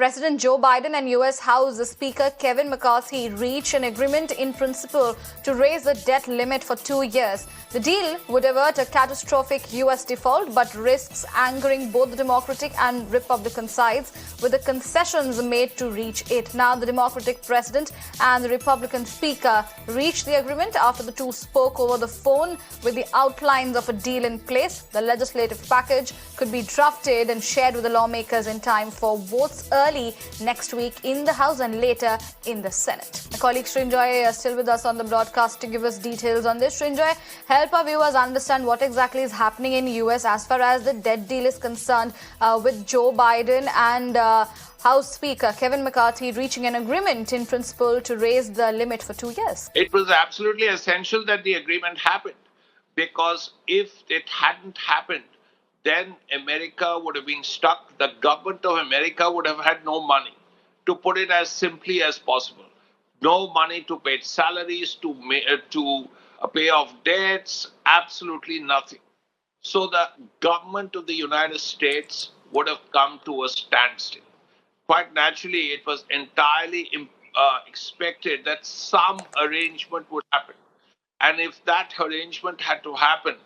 President Joe Biden and U.S. House Speaker Kevin McCarthy reached an agreement in principle to raise the debt limit for 2 years. The deal would avert a catastrophic U.S. default but risks angering both the Democratic and Republican sides, with the concessions made to reach it. Now, the Democratic President and the Republican Speaker reached the agreement after the two spoke over the phone with the outlines of a deal in place. The legislative package could be drafted and shared with the lawmakers in time for votes early next week in the House and later in the Senate. My colleague Srinjoy is still with us on the broadcast to give us details on this. Srinjoy, help our viewers understand what exactly is happening in US as far as the debt deal is concerned, with Joe Biden and House Speaker Kevin McCarthy reaching an agreement in principle to raise the limit for 2 years. It was absolutely essential that the agreement happened, because if it hadn't happened, then America would have been stuck. The government of America would have had no money, to put it as simply as possible. No money to pay salaries, to pay off debts, absolutely nothing. So the government of the United States would have come to a standstill. Quite naturally, it was entirely expected that some arrangement would happen. And if that arrangement had to happen,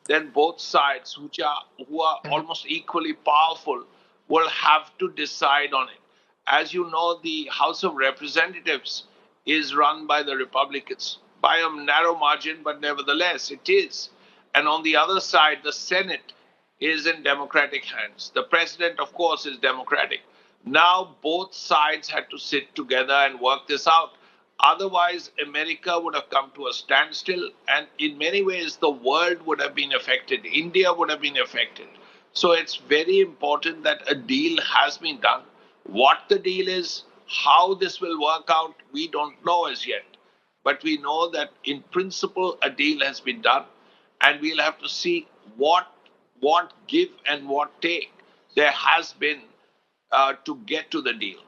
then both sides, who are almost equally powerful, will have to decide on it. As you know, the House of Representatives is run by the Republicans by a narrow margin, but nevertheless it is. And on the other side, the Senate is in Democratic hands. The president, of course, is Democratic. Now both sides had to sit together and work this out. Otherwise, America would have come to a standstill, and in many ways, the world would have been affected. India would have been affected. So it's very important that a deal has been done. What the deal is, how this will work out, we don't know as yet. But we know that in principle, a deal has been done, and we'll have to see what give and what take there has been to get to the deal.